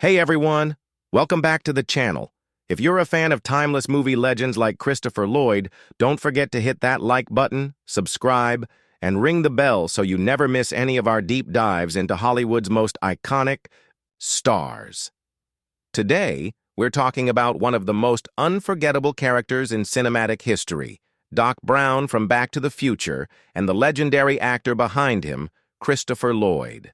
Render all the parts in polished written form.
Hey everyone, welcome back to the channel. If you're a fan of timeless movie legends like Christopher Lloyd, don't forget to hit that like button, subscribe, and ring the bell so you never miss any of our deep dives into Hollywood's most iconic stars. Today, we're talking about one of the most unforgettable characters in cinematic history, Doc Brown from Back to the Future, and the legendary actor behind him, Christopher Lloyd.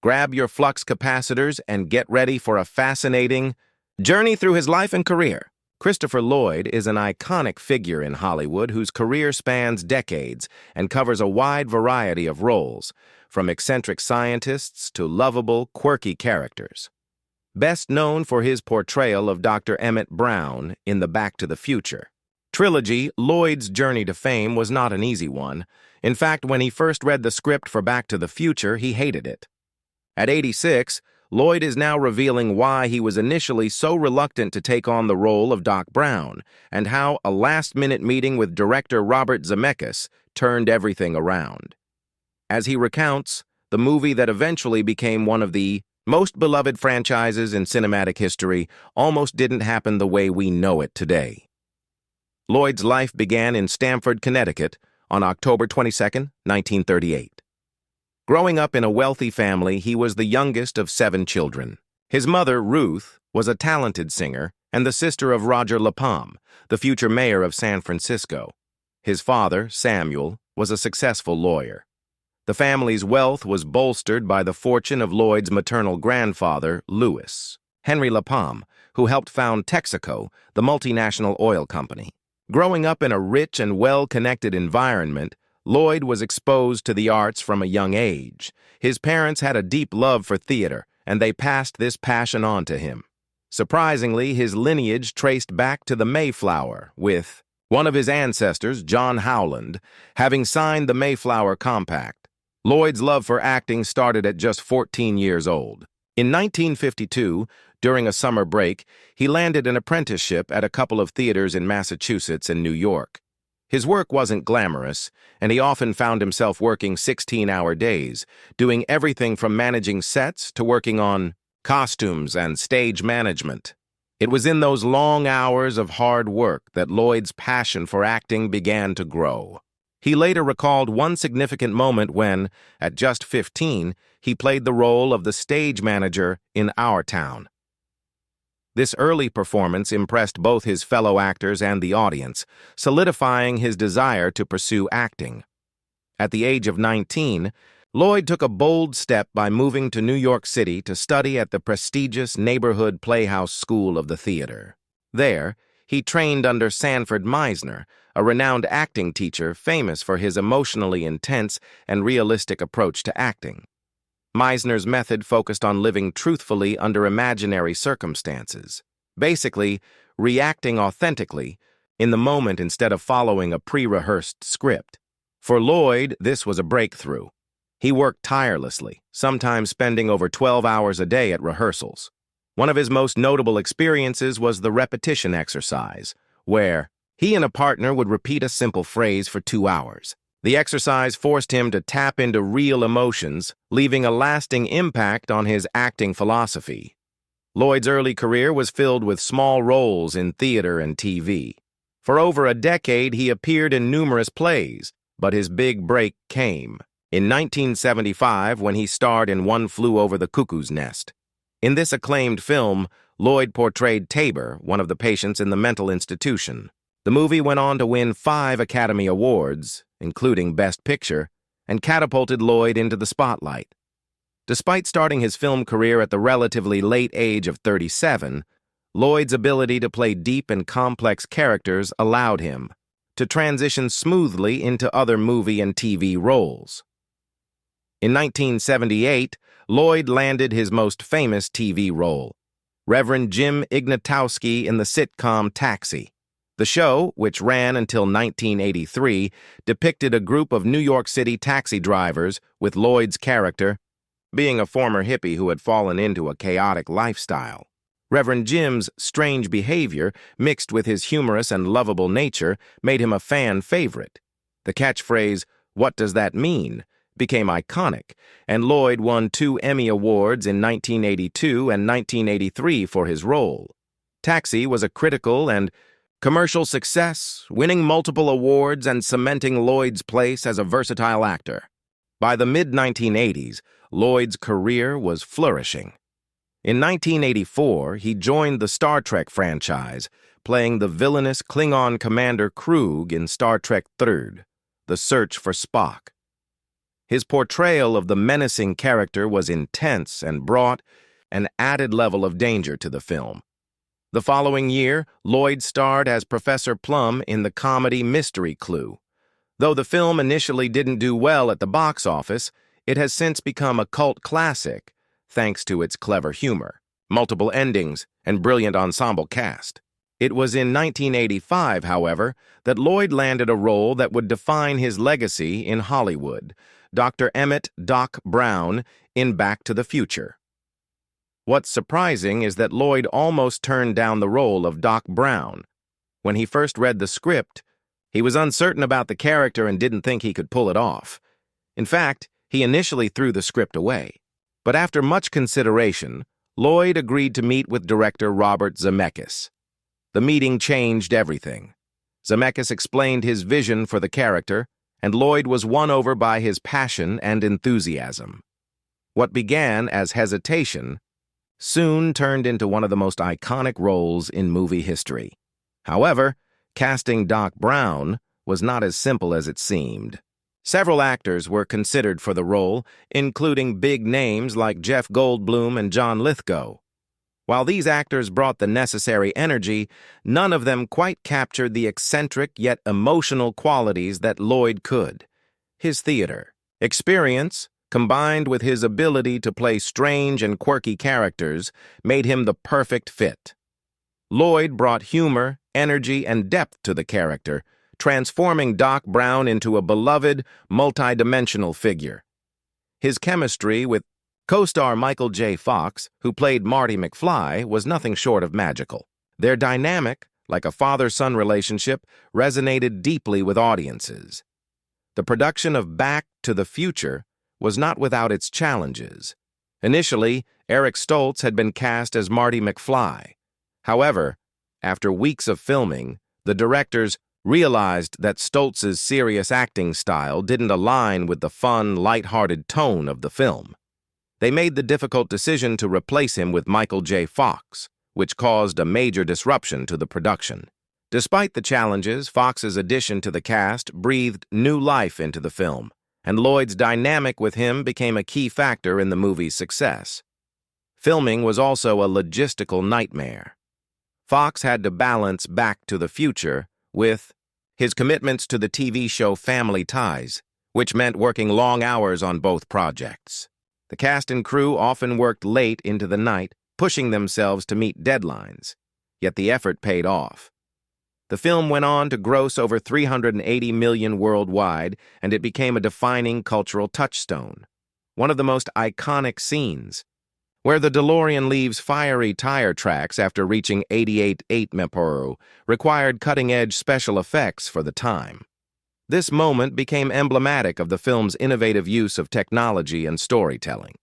Grab your flux capacitors and get ready for a fascinating journey through his life and career. Christopher Lloyd is an iconic figure in Hollywood whose career spans decades and covers a wide variety of roles, from eccentric scientists to lovable, quirky characters. Best known for his portrayal of Dr. Emmett Brown in the Back to the Future trilogy, Lloyd's journey to fame was not an easy one. In fact, when he first read the script for Back to the Future, he hated it. At 86, Lloyd is now revealing why he was initially so reluctant to take on the role of Doc Brown and how a last-minute meeting with director Robert Zemeckis turned everything around. As he recounts, the movie that eventually became one of the most beloved franchises in cinematic history almost didn't happen the way we know it today. Lloyd's life began in Stamford, Connecticut on October 22, 1938. Growing up in a wealthy family, he was the youngest of 7 children. His mother, Ruth, was a talented singer and the sister of Roger LaPalme, the future mayor of San Francisco. His father, Samuel, was a successful lawyer. The family's wealth was bolstered by the fortune of Lloyd's maternal grandfather, Louis, Henry LaPalme, who helped found Texaco, the multinational oil company. Growing up in a rich and well-connected environment, Lloyd was exposed to the arts from a young age. His parents had a deep love for theater, and they passed this passion on to him. Surprisingly, his lineage traced back to the Mayflower, with one of his ancestors, John Howland, having signed the Mayflower Compact. Lloyd's love for acting started at just 14 years old. In 1952, during a summer break, he landed an apprenticeship at a couple of theaters in Massachusetts and New York. His work wasn't glamorous, and he often found himself working 16-hour days, doing everything from managing sets to working on costumes and stage management. It was in those long hours of hard work that Lloyd's passion for acting began to grow. He later recalled one significant moment when, at just 15, he played the role of the stage manager in Our Town. This early performance impressed both his fellow actors and the audience, solidifying his desire to pursue acting. At the age of 19, Lloyd took a bold step by moving to New York City to study at the prestigious neighborhood Playhouse School of the Theater. There, he trained under Sanford Meisner, a renowned acting teacher famous for his emotionally intense and realistic approach to acting. Meisner's method focused on living truthfully under imaginary circumstances, basically reacting authentically in the moment instead of following a pre-rehearsed script. For Lloyd, this was a breakthrough. He worked tirelessly, sometimes spending over 12 hours a day at rehearsals. One of his most notable experiences was the repetition exercise, where he and a partner would repeat a simple phrase for 2 hours. The exercise forced him to tap into real emotions, leaving a lasting impact on his acting philosophy. Lloyd's early career was filled with small roles in theater and TV. For over a decade, he appeared in numerous plays, but his big break came in 1975 when he starred in One Flew Over the Cuckoo's Nest. In this acclaimed film, Lloyd portrayed Tabor, one of the patients in the mental institution. The movie went on to win 5 Academy Awards, including Best Picture, and catapulted Lloyd into the spotlight. Despite starting his film career at the relatively late age of 37, Lloyd's ability to play deep and complex characters allowed him to transition smoothly into other movie and TV roles. In 1978, Lloyd landed his most famous TV role, Reverend Jim Ignatowski in the sitcom Taxi. The show, which ran until 1983, depicted a group of New York City taxi drivers, with Lloyd's character being a former hippie who had fallen into a chaotic lifestyle. Reverend Jim's strange behavior, mixed with his humorous and lovable nature, made him a fan favorite. The catchphrase, "What does that mean?" became iconic, and Lloyd won 2 Emmy Awards in 1982 and 1983 for his role. Taxi was a critical and commercial success, winning multiple awards and cementing Lloyd's place as a versatile actor. By the mid-1980s, Lloyd's career was flourishing. In 1984, he joined the Star Trek franchise, playing the villainous Klingon Commander Krug in Star Trek III, The Search for Spock. His portrayal of the menacing character was intense and brought an added level of danger to the film. The following year, Lloyd starred as Professor Plum in the comedy Mystery Clue. Though the film initially didn't do well at the box office, it has since become a cult classic thanks to its clever humor, multiple endings, and brilliant ensemble cast. It was in 1985, however, that Lloyd landed a role that would define his legacy in Hollywood, Dr. Emmett Doc Brown in Back to the Future. What's surprising is that Lloyd almost turned down the role of Doc Brown. When he first read the script, he was uncertain about the character and didn't think he could pull it off. In fact, he initially threw the script away. But after much consideration, Lloyd agreed to meet with director Robert Zemeckis. The meeting changed everything. Zemeckis explained his vision for the character, and Lloyd was won over by his passion and enthusiasm. What began as hesitation soon turned into one of the most iconic roles in movie history. However, casting Doc Brown was not as simple as it seemed. Several actors were considered for the role, including big names like Jeff Goldblum and John Lithgow. While these actors brought the necessary energy, none of them quite captured the eccentric yet emotional qualities that Lloyd could. His theater experience, combined with his ability to play strange and quirky characters, made him the perfect fit. Lloyd brought humor, energy, and depth to the character, transforming Doc Brown into a beloved, multi-dimensional figure. His chemistry with co-star Michael J. Fox, who played Marty McFly, was nothing short of magical. Their dynamic, like a father-son relationship, resonated deeply with audiences. The production of Back to the Future was not without its challenges. Initially, Eric Stoltz had been cast as Marty McFly. However, after weeks of filming, the directors realized that Stoltz's serious acting style didn't align with the fun, light-hearted tone of the film. They made the difficult decision to replace him with Michael J. Fox, which caused a major disruption to the production. Despite the challenges, Fox's addition to the cast breathed new life into the film, and Lloyd's dynamic with him became a key factor in the movie's success. Filming was also a logistical nightmare. Fox had to balance Back to the Future with his commitments to the TV show Family Ties, which meant working long hours on both projects. The cast and crew often worked late into the night, pushing themselves to meet deadlines, yet the effort paid off. The film went on to gross over $380 million worldwide, and it became a defining cultural touchstone. One of the most iconic scenes, where the DeLorean leaves fiery tire tracks after reaching 88.8 mph, required cutting-edge special effects for the time. This moment became emblematic of the film's innovative use of technology and storytelling.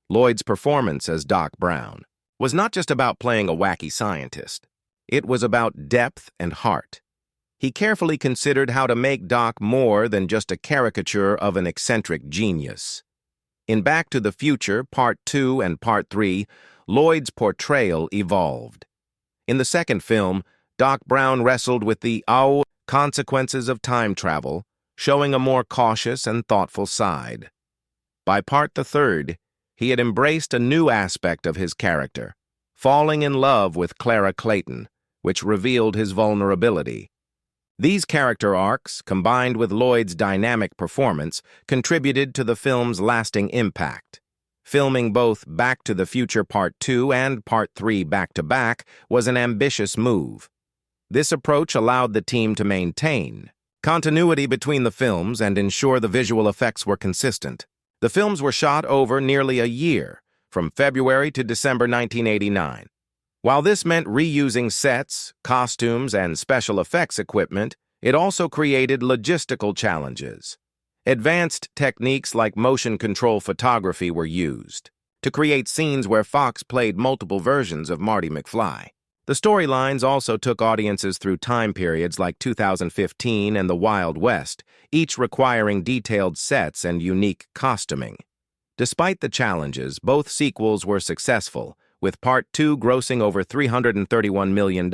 Lloyd's performance as Doc Brown was not just about playing a wacky scientist. It was about depth and heart. He carefully considered how to make Doc more than just a caricature of an eccentric genius. In Back to the Future, Part 2 and Part 3, Lloyd's portrayal evolved. In the second film, Doc Brown wrestled with the consequences of time travel, showing a more cautious and thoughtful side. By Part the Third, he had embraced a new aspect of his character, falling in love with Clara Clayton, which revealed his vulnerability. These character arcs, combined with Lloyd's dynamic performance, contributed to the film's lasting impact. Filming both Back to the Future Part 2 and Part 3 back-to-back was an ambitious move. This approach allowed the team to maintain continuity between the films and ensure the visual effects were consistent. The films were shot over nearly a year, from February to December 1989. While this meant reusing sets, costumes, and special effects equipment, it also created logistical challenges. Advanced techniques like motion control photography were used to create scenes where Fox played multiple versions of Marty McFly. The storylines also took audiences through time periods like 2015 and the Wild West, each requiring detailed sets and unique costuming. Despite the challenges, both sequels were successful, with Part 2 grossing over $331 million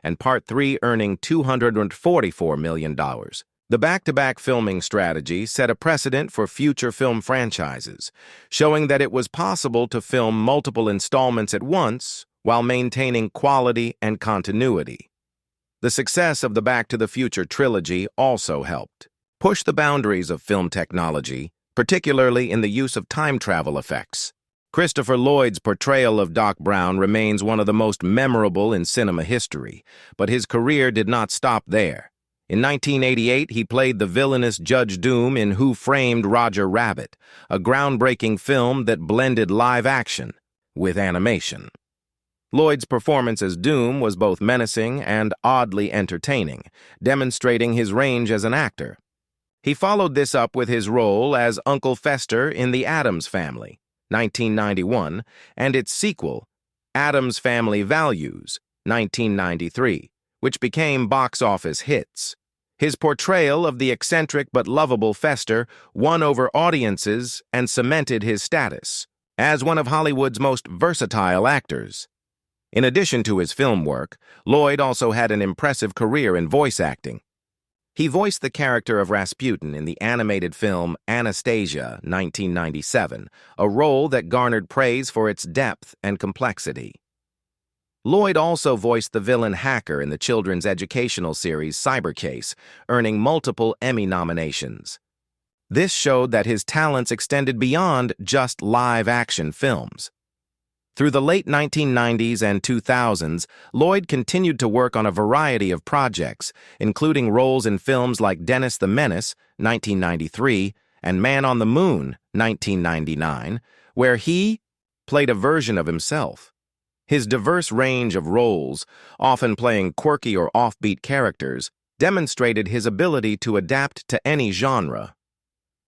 and Part 3 earning $244 million. The back-to-back filming strategy set a precedent for future film franchises, showing that it was possible to film multiple installments at once while maintaining quality and continuity. The success of the Back to the Future trilogy also helped push the boundaries of film technology, particularly in the use of time travel effects. Christopher Lloyd's portrayal of Doc Brown remains one of the most memorable in cinema history, but his career did not stop there. In 1988, he played the villainous Judge Doom in Who Framed Roger Rabbit, a groundbreaking film that blended live action with animation. Lloyd's performance as Doom was both menacing and oddly entertaining, demonstrating his range as an actor. He followed this up with his role as Uncle Fester in The Addams Family, 1991, and its sequel, Addams Family Values, 1993, which became box office hits. His portrayal of the eccentric but lovable Fester won over audiences and cemented his status as one of Hollywood's most versatile actors. In addition to his film work, Lloyd also had an impressive career in voice acting. He voiced the character of Rasputin in the animated film Anastasia, 1997, a role that garnered praise for its depth and complexity. Lloyd also voiced the villain Hacker in the children's educational series Cybercase, earning multiple Emmy nominations. This showed that his talents extended beyond just live-action films. Through the late 1990s and 2000s, Lloyd continued to work on a variety of projects, including roles in films like Dennis the Menace, 1993, and Man on the Moon, 1999, where he played a version of himself. His diverse range of roles, often playing quirky or offbeat characters, demonstrated his ability to adapt to any genre.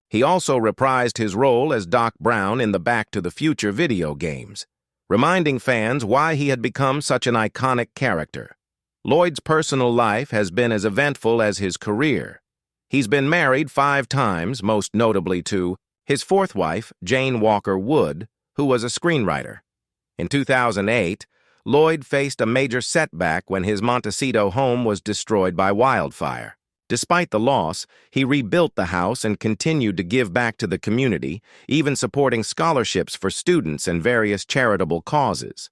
He also reprised his role as Doc Brown in the Back to the Future video games, reminding fans why he had become such an iconic character. Lloyd's personal life has been as eventful as his career. He's been married 5 times, most notably to his 4th wife, Jane Walker Wood, who was a screenwriter. In 2008, Lloyd faced a major setback when his Montecito home was destroyed by wildfire. Despite the loss, he rebuilt the house and continued to give back to the community, even supporting scholarships for students and various charitable causes.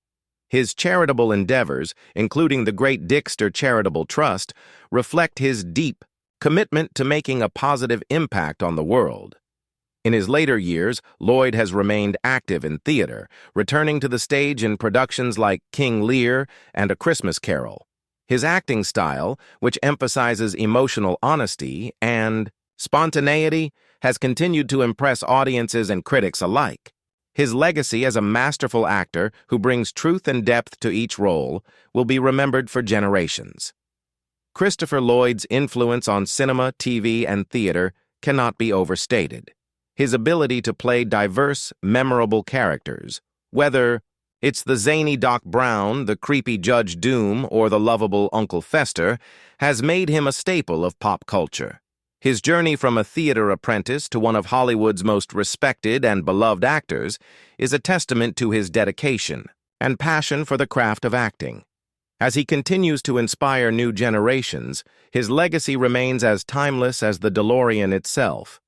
His charitable endeavors, including the Great Dixter Charitable Trust, reflect his deep commitment to making a positive impact on the world. In his later years, Lloyd has remained active in theater, returning to the stage in productions like King Lear and A Christmas Carol. His acting style, which emphasizes emotional honesty and spontaneity, has continued to impress audiences and critics alike. His legacy as a masterful actor who brings truth and depth to each role will be remembered for generations. Christopher Lloyd's influence on cinema, TV, and theater cannot be overstated. His ability to play diverse, memorable characters, whether it's the zany Doc Brown, the creepy Judge Doom, or the lovable Uncle Fester, has made him a staple of pop culture. His journey from a theater apprentice to one of Hollywood's most respected and beloved actors is a testament to his dedication and passion for the craft of acting. As he continues to inspire new generations, his legacy remains as timeless as the DeLorean itself.